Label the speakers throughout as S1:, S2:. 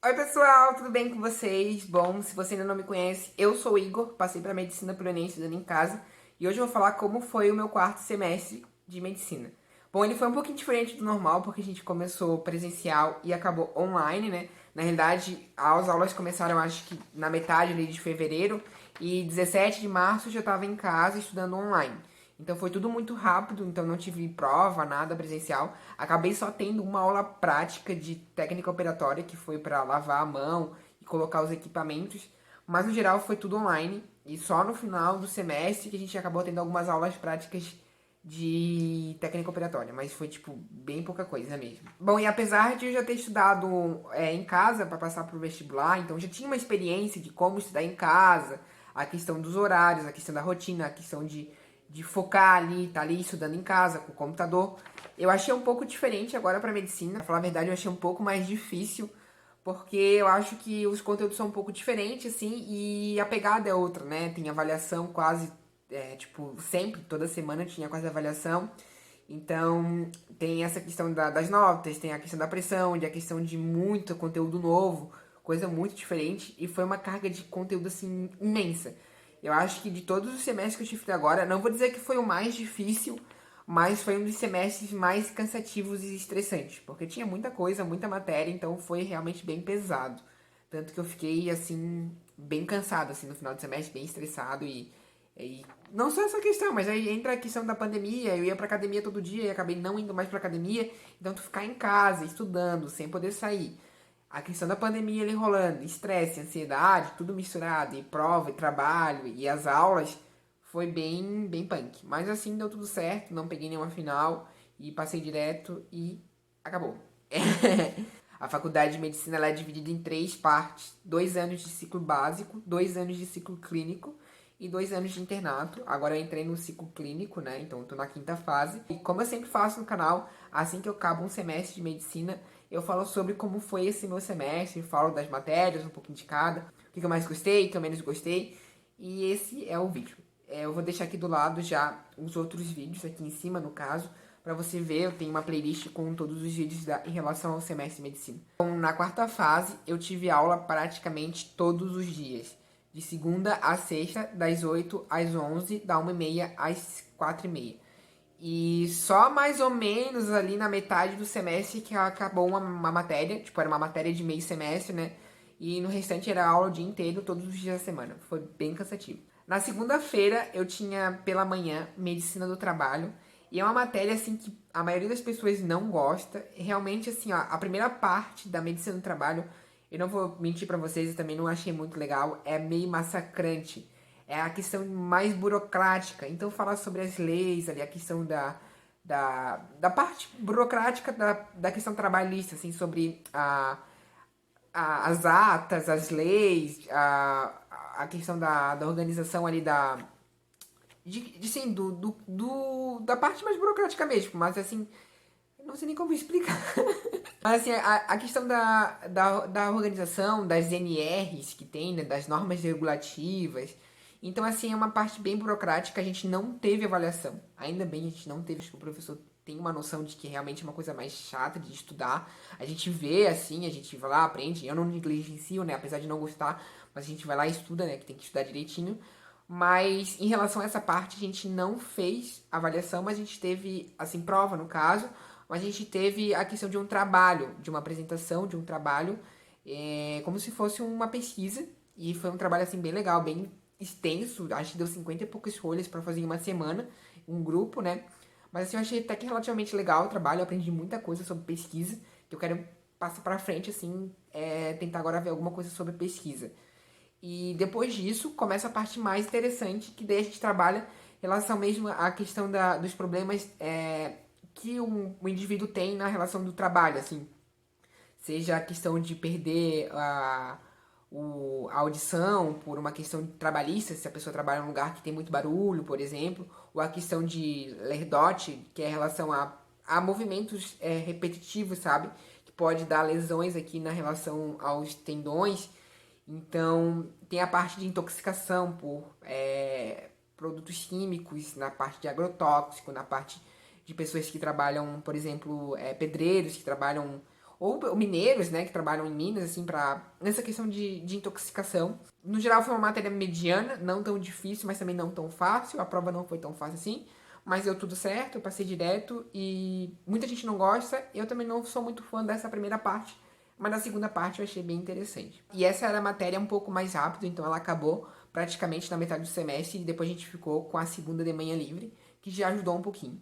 S1: Oi pessoal, tudo bem com vocês? Bom, se você ainda não me conhece, eu sou o Igor, passei para medicina pelo Enem estudando em casa e hoje eu vou falar como foi o meu quarto semestre de medicina. Bom, ele foi um pouquinho diferente do normal porque a gente começou presencial e acabou online, né? Na realidade, as aulas começaram acho que na metade ali de fevereiro e 17 de março eu já estava em casa estudando online. Então foi tudo muito rápido, então não tive prova, nada presencial. Acabei só tendo uma aula prática de técnica operatória, que foi para lavar a mão e colocar os equipamentos. Mas no geral foi tudo online. E só no final do semestre que a gente acabou tendo algumas aulas práticas de técnica operatória. Mas foi tipo bem pouca coisa mesmo. Bom, e apesar de eu já ter estudado em casa para passar pro vestibular, então já tinha uma experiência de como estudar em casa, a questão dos horários, a questão da rotina, a questão de focar ali, tá ali estudando em casa, com o computador. Eu achei um pouco diferente agora para medicina. Pra falar a verdade, eu achei um pouco mais difícil, porque eu acho que os conteúdos são um pouco diferentes, assim, e a pegada é outra, né? Tem avaliação quase, tipo, sempre, toda semana tinha quase avaliação. Então, tem essa questão das notas, tem a questão da pressão, a questão de muito conteúdo novo, coisa muito diferente, e foi uma carga de conteúdo, assim, imensa. Eu acho que de todos os semestres que eu tive até agora, não vou dizer que foi o mais difícil, mas foi um dos semestres mais cansativos e estressantes, porque tinha muita coisa, muita matéria, então foi realmente bem pesado. Tanto que eu fiquei, assim, bem cansado, assim, no final do semestre, bem estressado e não só essa questão, mas aí entra a questão da pandemia, eu ia pra academia todo dia e acabei não indo mais pra academia, então tu ficar em casa, estudando, sem poder sair. A questão da pandemia ali rolando, estresse, ansiedade, tudo misturado, e prova, e trabalho, e as aulas, foi bem punk. Mas assim deu tudo certo, não peguei nenhuma final, e passei direto e acabou. A faculdade de medicina ela é dividida em três partes: 2 anos de ciclo básico, 2 anos de ciclo clínico e 2 anos de internato. Agora eu entrei no ciclo clínico, né? Então eu tô na quinta fase. E como eu sempre faço no canal, assim que eu acabo um semestre de medicina, eu falo sobre como foi esse meu semestre, falo das matérias, um pouquinho de cada, o que eu mais gostei, o que eu menos gostei. E esse é o vídeo. Eu vou deixar aqui do lado já os outros vídeos, aqui em cima no caso, para você ver. Eu tenho uma playlist com todos os vídeos em relação ao semestre de medicina. Então, na quarta fase, eu tive aula praticamente todos os dias. De segunda a sexta, das 8 às 11, da 1h30 às 4h30. E só mais ou menos ali na metade do semestre que acabou uma matéria, tipo, era uma matéria de meio semestre, né? E no restante era aula o dia inteiro, todos os dias da semana. Foi bem cansativo. Na segunda-feira eu tinha pela manhã medicina do trabalho. E é uma matéria assim que a maioria das pessoas não gosta. Realmente, assim, ó, a primeira parte da medicina do trabalho, eu não vou mentir pra vocês, eu também não achei muito legal. É meio massacrante, é a questão mais burocrática. Então, falar sobre as leis, ali, a questão da parte burocrática da questão trabalhista, assim, sobre as atas, as leis, a questão da organização ali sim, da parte mais burocrática mesmo, mas assim, eu não sei nem como explicar. Mas assim, a questão da organização, das NRs que tem, né, das normas regulativas. Então, assim, é uma parte bem burocrática, a gente não teve avaliação. Ainda bem a gente não teve, acho que o professor tem uma noção de que realmente é uma coisa mais chata de estudar. A gente vê, assim, a gente vai lá, aprende. Eu não negligencio, né, apesar de não gostar, mas a gente vai lá e estuda, né, que tem que estudar direitinho. Mas em relação a essa parte, a gente não fez avaliação, mas a gente teve, assim, prova no caso, mas a gente teve a questão de um trabalho, de uma apresentação de um trabalho, como se fosse uma pesquisa, e foi um trabalho, assim, bem legal, bem extenso, acho que deu 50 e poucas folhas para fazer em uma semana, um grupo, né? Mas assim, eu achei até que relativamente legal o trabalho, eu aprendi muita coisa sobre pesquisa, que eu quero passar para frente, assim, tentar agora ver alguma coisa sobre pesquisa. E depois disso começa a parte mais interessante, que daí a gente trabalha em relação mesmo à questão dos problemas que o indivíduo tem na relação do trabalho, assim. Seja a questão de perder a audição por uma questão trabalhista, se a pessoa trabalha em um lugar que tem muito barulho, por exemplo, ou a questão de lerdose, que é em relação a movimentos repetitivos, sabe? Que pode dar lesões aqui na relação aos tendões. Então, tem a parte de intoxicação por produtos químicos, na parte de agrotóxico, na parte de pessoas que trabalham, por exemplo, pedreiros que trabalham ou mineiros, né, que trabalham em Minas, assim, nessa questão de intoxicação. No geral foi uma matéria mediana, não tão difícil, mas também não tão fácil. A prova não foi tão fácil assim, mas deu tudo certo, eu passei direto e muita gente não gosta. Eu também não sou muito fã dessa primeira parte, mas na segunda parte eu achei bem interessante. E essa era a matéria um pouco mais rápido, então ela acabou praticamente na metade do semestre e depois a gente ficou com a segunda de manhã livre, que já ajudou um pouquinho.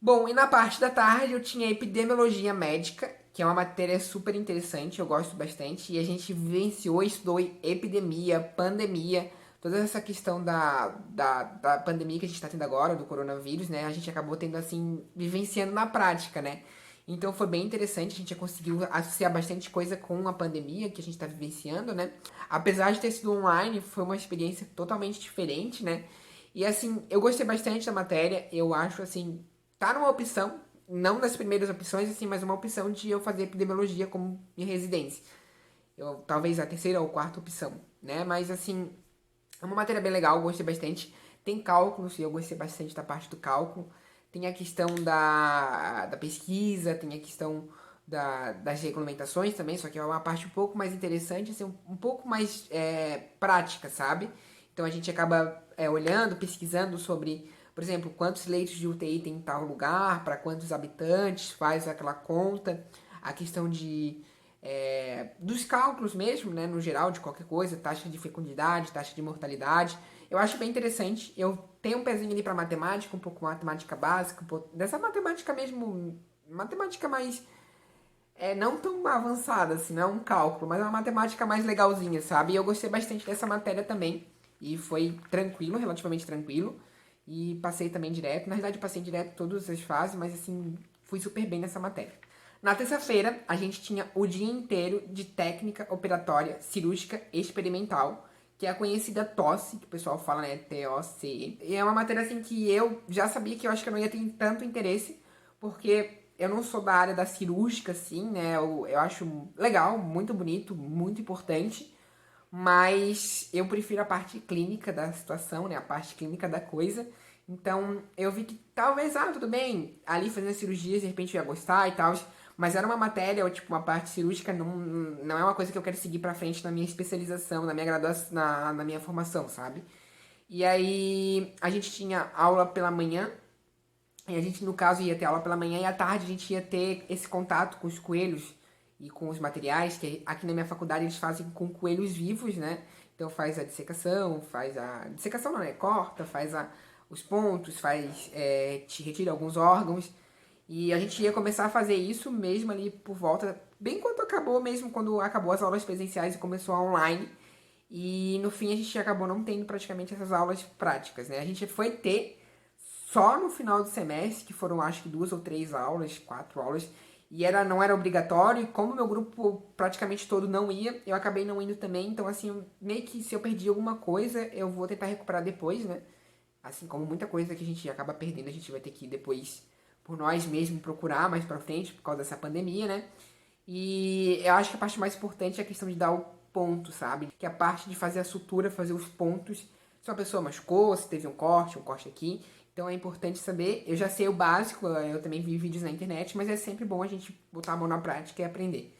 S1: Bom, e na parte da tarde eu tinha epidemiologia médica, que é uma matéria super interessante, eu gosto bastante, e a gente vivenciou, estudou epidemia, pandemia, toda essa questão da pandemia que a gente está tendo agora, do coronavírus, né? A gente acabou tendo, assim, vivenciando na prática, né? Então foi bem interessante, a gente já conseguiu associar bastante coisa com a pandemia que a gente está vivenciando, né? Apesar de ter sido online, foi uma experiência totalmente diferente, né? E assim, eu gostei bastante da matéria, eu acho assim, tá numa opção, não das primeiras opções, assim, mas uma opção de eu fazer epidemiologia como minha residência. Eu, talvez a terceira ou quarta opção, né? Mas assim, é uma matéria bem legal, eu gostei bastante. Tem cálculos, e eu gostei bastante da parte do cálculo. Tem a questão da pesquisa, tem a questão das regulamentações também, só que é uma parte um pouco mais interessante, assim, um pouco mais prática, sabe? Então a gente acaba olhando, pesquisando sobre, por exemplo, quantos leitos de UTI tem em tal lugar, para quantos habitantes, faz aquela conta, a questão dos cálculos mesmo, né, no geral, de qualquer coisa, taxa de fecundidade, taxa de mortalidade. Eu acho bem interessante. Eu tenho um pezinho ali para matemática, um pouco matemática básica, um pouco dessa matemática mesmo, matemática mais não tão avançada, assim, não é um cálculo, mas é uma matemática mais legalzinha, sabe? E eu gostei bastante dessa matéria também. E foi tranquilo, relativamente tranquilo. E passei também direto. Na verdade, eu passei direto todas as fases, mas assim, fui super bem nessa matéria. Na terça-feira, a gente tinha o dia inteiro de técnica operatória cirúrgica experimental, que é a conhecida TOSCE, que o pessoal fala, né, TOC. E é uma matéria assim que eu já sabia que eu acho que eu não ia ter tanto interesse, porque eu não sou da área da cirúrgica, assim, né? Eu acho legal, muito bonito, muito importante, mas eu prefiro a parte clínica da situação, né? A parte clínica da coisa. Então eu vi que talvez, tudo bem, ali fazendo cirurgias, de repente eu ia gostar e tal, mas era uma matéria, ou tipo, uma parte cirúrgica, não é uma coisa que eu quero seguir pra frente na minha especialização, na minha graduação, na minha formação, sabe? E aí a gente tinha aula pela manhã, e a gente, no caso, ia ter aula pela manhã e à tarde a gente ia ter esse contato com os coelhos e com os materiais, que aqui na minha faculdade eles fazem com coelhos vivos, né? Então faz a dissecação, faz a... Dissecação não, né? Corta, os pontos, retira alguns órgãos. E a gente ia começar a fazer isso mesmo ali por volta, bem quando acabou mesmo, quando acabou as aulas presenciais e começou a online. E no fim a gente acabou não tendo praticamente essas aulas práticas, né? A gente foi ter só no final do semestre, que foram acho que 2 ou 3 aulas, 4 aulas, e não era obrigatório, e como meu grupo praticamente todo não ia, eu acabei não indo também, então assim, meio que se eu perdi alguma coisa, eu vou tentar recuperar depois, né? Assim como muita coisa que a gente acaba perdendo, a gente vai ter que depois, por nós mesmos, procurar mais pra frente, por causa dessa pandemia, né? E eu acho que a parte mais importante é a questão de dar o ponto, sabe? Que é a parte de fazer a sutura, fazer os pontos. Se uma pessoa machucou, se teve um corte aqui. Então é importante saber. Eu já sei o básico, eu também vi vídeos na internet, mas é sempre bom a gente botar a mão na prática e aprender.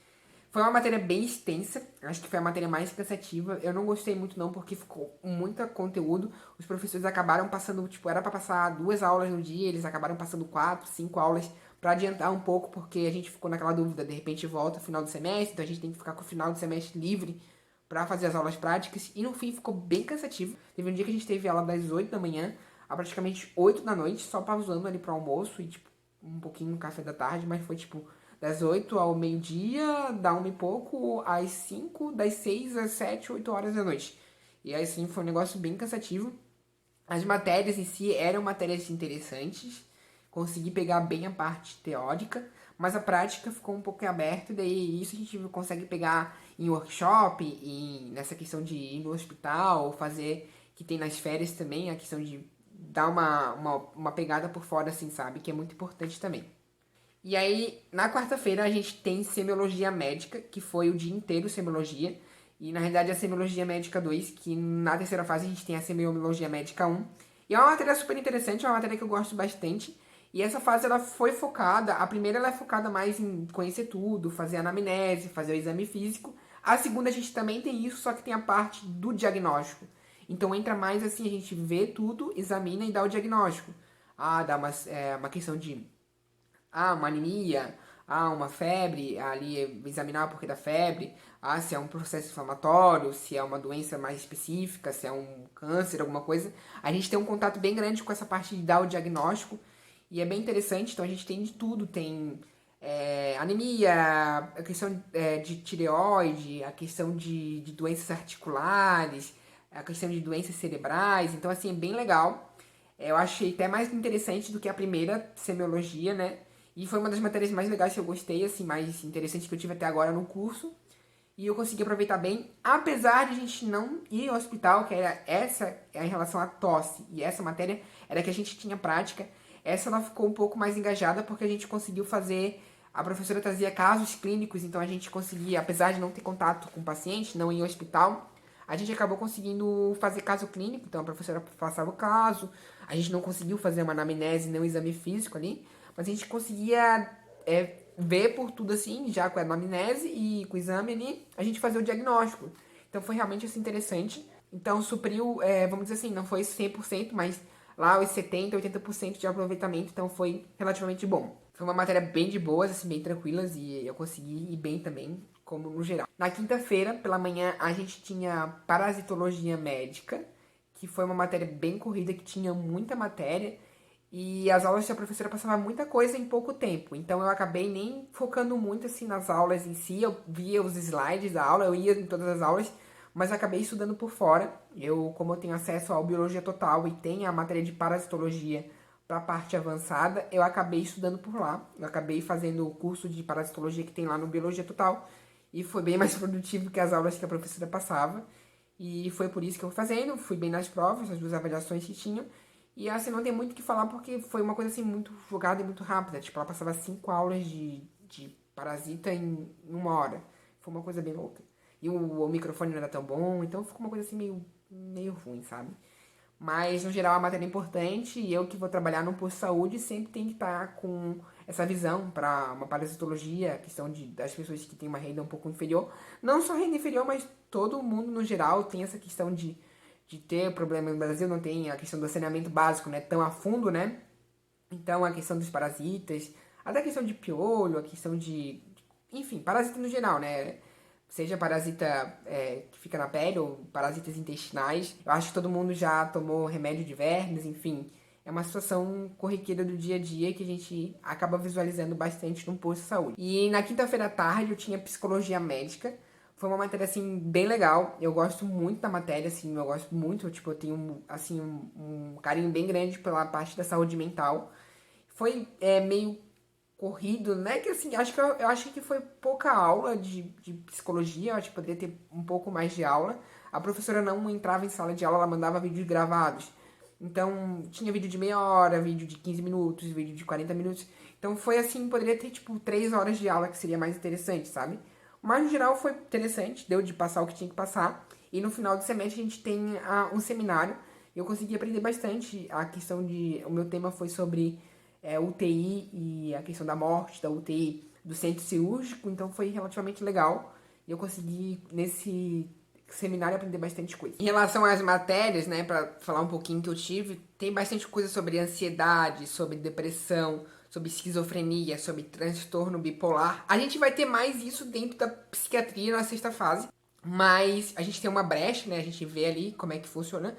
S1: Foi uma matéria bem extensa, acho que foi a matéria mais cansativa. Eu não gostei muito não, porque ficou muito conteúdo. Os professores acabaram passando, tipo, era para passar 2 aulas no dia, eles acabaram passando 4, 5 aulas para adiantar um pouco, porque a gente ficou naquela dúvida, de repente volta no final do semestre, então a gente tem que ficar com o final do semestre livre para fazer as aulas práticas. E no fim ficou bem cansativo. Teve um dia que a gente teve aula das 8 da manhã a praticamente 8 da noite, só pausando ali pro almoço e, tipo, um pouquinho no café da tarde, mas foi, tipo, das 8 ao meio-dia, da 1 e pouco, às 5, das 6 às 7, 8 horas da noite. E aí, assim, foi um negócio bem cansativo. As matérias em si eram matérias interessantes, consegui pegar bem a parte teórica, mas a prática ficou um pouco aberta, e daí isso a gente consegue pegar em workshop, nessa questão de ir no hospital, fazer, que tem nas férias também, a questão de dar uma pegada por fora, assim, sabe? Que é muito importante também. E aí, na quarta-feira, a gente tem semiologia médica, que foi o dia inteiro semiologia. E na realidade a semiologia médica 2, que na terceira fase a gente tem a semiologia médica 1. E é uma matéria super interessante, é uma matéria que eu gosto bastante. E essa fase ela foi focada, a primeira ela é focada mais em conhecer tudo, fazer anamnese, fazer o exame físico. A segunda a gente também tem isso, só que tem a parte do diagnóstico. Então entra mais assim, a gente vê tudo, examina e dá o diagnóstico. Dá uma questão de uma anemia, uma febre, ali examinar o porquê da febre, se é um processo inflamatório, se é uma doença mais específica, se é um câncer, alguma coisa. A gente tem um contato bem grande com essa parte de dar o diagnóstico e é bem interessante, então a gente tem de tudo, tem anemia, a questão de tireoide, a questão de doenças articulares, a questão de doenças cerebrais, então assim, é bem legal. Eu achei até mais interessante do que a primeira semiologia, né? E foi uma das matérias mais legais que eu gostei, assim, mais interessante que eu tive até agora no curso. E eu consegui aproveitar bem, apesar de a gente não ir ao hospital, que era essa em relação à tosse. E essa matéria era que a gente tinha prática. Essa ela ficou um pouco mais engajada porque a gente conseguiu fazer. A professora trazia casos clínicos, então a gente conseguia, apesar de não ter contato com o paciente, não ir ao hospital, a gente acabou conseguindo fazer caso clínico. Então a professora passava o caso, a gente não conseguiu fazer uma anamnese nem um exame físico ali, mas a gente conseguia ver por tudo assim, já com a anamnese e com o exame ali, a gente fazer o diagnóstico. Então foi realmente assim, interessante. Então supriu, vamos dizer assim, não foi 100%, mas lá os 70, 80% de aproveitamento, então foi relativamente bom. Foi uma matéria bem de boas, assim, bem tranquilas e eu consegui ir bem também, como no geral. Na quinta-feira, pela manhã, a gente tinha parasitologia médica, que foi uma matéria bem corrida, que tinha muita matéria. E as aulas da professora passava muita coisa em pouco tempo. Então eu acabei nem focando muito assim nas aulas em si. Eu via os slides da aula, eu ia em todas as aulas, mas acabei estudando por fora. Como eu tenho acesso à biologia total e tenho a matéria de parasitologia para a parte avançada, eu acabei estudando por lá. Eu acabei fazendo o curso de parasitologia que tem lá no Biologia Total e foi bem mais produtivo que as aulas que a professora passava. E foi por isso que eu fui fazendo, fui bem nas provas, as duas avaliações que tinham. E assim, não tem muito o que falar porque foi uma coisa assim muito jogada e muito rápida. Tipo, ela passava 5 aulas de parasita em 1 hora. Foi uma coisa bem louca. E o microfone não era tão bom, então ficou uma coisa assim meio ruim, sabe? Mas, no geral, a matéria é importante e eu que vou trabalhar no posto de saúde sempre tenho que estar com essa visão para uma parasitologia, a questão das pessoas que têm uma renda um pouco inferior. Não só renda inferior, mas todo mundo, no geral, tem essa questão de ter problema. No Brasil não tem a questão do saneamento básico, né, tão a fundo, né? Então, a questão dos parasitas, até a questão de piolho, a questão enfim, parasita no geral, né? Seja parasita que fica na pele ou parasitas intestinais. Eu acho que todo mundo já tomou remédio de vermes, enfim. É uma situação corriqueira do dia a dia que a gente acaba visualizando bastante no posto de saúde. E na quinta-feira à tarde eu tinha psicologia médica. Foi uma matéria, assim, bem legal. Eu gosto muito da matéria, assim, eu gosto muito. Tipo, eu tenho, assim, um carinho bem grande pela parte da saúde mental. Foi meio corrido, né? Que assim, eu acho que foi pouca aula de psicologia, eu acho que poderia ter um pouco mais de aula. A professora não entrava em sala de aula, ela mandava vídeos gravados. Então, tinha vídeo de meia hora, vídeo de 15 minutos, vídeo de 40 minutos. Então, foi assim, poderia ter, tipo, 3 horas de aula, que seria mais interessante, sabe? Mas, no geral, foi interessante, deu de passar o que tinha que passar. E no final do semestre, a gente tem um seminário. Eu consegui aprender bastante a questão de... O meu tema foi sobre UTI e a questão da morte da UTI do centro cirúrgico, então foi relativamente legal. E eu consegui, nesse seminário, aprender bastante coisa. Em relação às matérias, né, para falar um pouquinho que eu tive, tem bastante coisa sobre ansiedade, sobre depressão, sobre esquizofrenia, sobre transtorno bipolar. A gente vai ter mais isso dentro da psiquiatria na sexta fase, mas a gente tem uma brecha, né, a gente vê ali como é que funciona.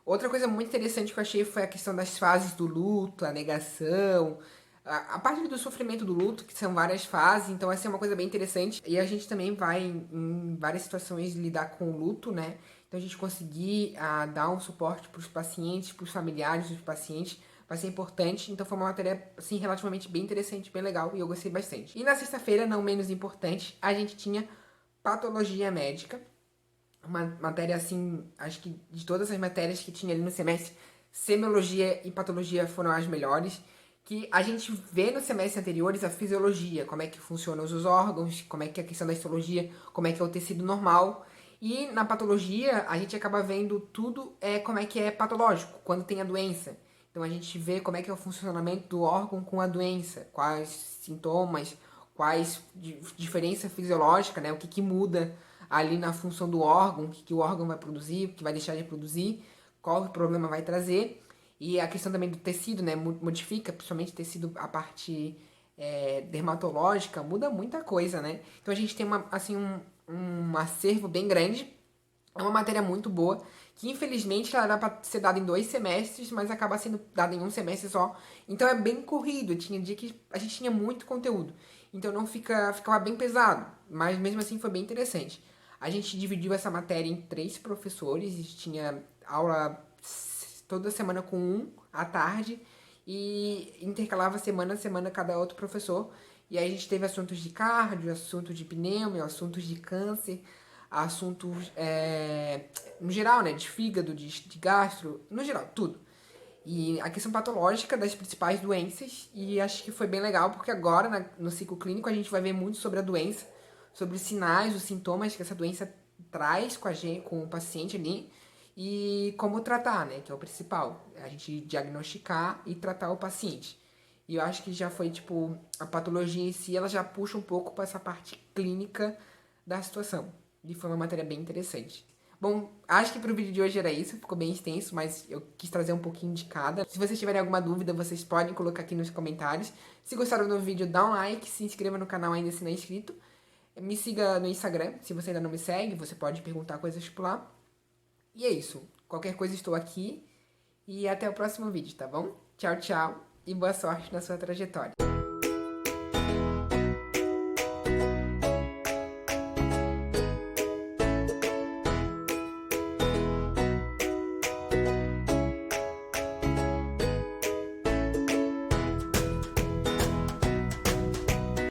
S1: Outra coisa muito interessante que eu achei foi a questão das fases do luto, a negação, a parte do sofrimento do luto, que são várias fases, então essa é uma coisa bem interessante. E a gente também vai, em várias situações, lidar com o luto, né? Então a gente conseguir dar um suporte para os pacientes, para os familiares dos pacientes, vai ser importante. Então foi uma matéria, assim, relativamente bem interessante, bem legal, e eu gostei bastante. E na sexta-feira, não menos importante, a gente tinha patologia médica, uma matéria assim, acho que de todas as matérias que tinha ali no semestre, semiologia e patologia foram as melhores. Que a gente vê nos semestres anteriores a fisiologia, como é que funcionam os órgãos, como é que é a questão da histologia, como é que é o tecido normal. E na patologia a gente acaba vendo tudo como é que é patológico, quando tem a doença. Então a gente vê como é que é o funcionamento do órgão com a doença, quais sintomas, quais diferença fisiológica, né? O que muda ali na função do órgão, o que o órgão vai produzir, o que vai deixar de produzir, qual o problema vai trazer. E a questão também do tecido, né? Modifica, principalmente tecido, a parte dermatológica, muda muita coisa, né? Então a gente tem um acervo bem grande. É uma matéria muito boa, que infelizmente ela era para ser dada em 2 semestres, mas acaba sendo dada em um semestre só. Então é bem corrido, tinha dia que a gente tinha muito conteúdo. Então não ficava bem pesado, mas mesmo assim foi bem interessante. A gente dividiu essa matéria em 3 professores, tinha aula toda semana com um à tarde e intercalava semana a semana cada outro professor. E aí a gente teve assuntos de cardio, assuntos de pneumo, assuntos de câncer, assuntos no geral, né, de fígado, de gastro, no geral, tudo. E a questão patológica das principais doenças, e acho que foi bem legal, porque agora no ciclo clínico a gente vai ver muito sobre a doença, sobre os sinais, os sintomas que essa doença traz com a gente, com o paciente ali, e como tratar, né, que é o principal, a gente diagnosticar e tratar o paciente. E eu acho que já foi, tipo, a patologia em si, ela já puxa um pouco para essa parte clínica da situação. E foi uma matéria bem interessante. Bom, acho que pro vídeo de hoje era isso, ficou bem extenso, mas eu quis trazer um pouquinho de cada. Se vocês tiverem alguma dúvida, vocês podem colocar aqui nos comentários. Se gostaram do vídeo, dá um like, se inscreva no canal ainda se não é inscrito. Me siga no Instagram, se você ainda não me segue, você pode perguntar coisas por lá. E é isso. Qualquer coisa estou aqui. E até o próximo vídeo, tá bom? Tchau, tchau. E boa sorte na sua trajetória.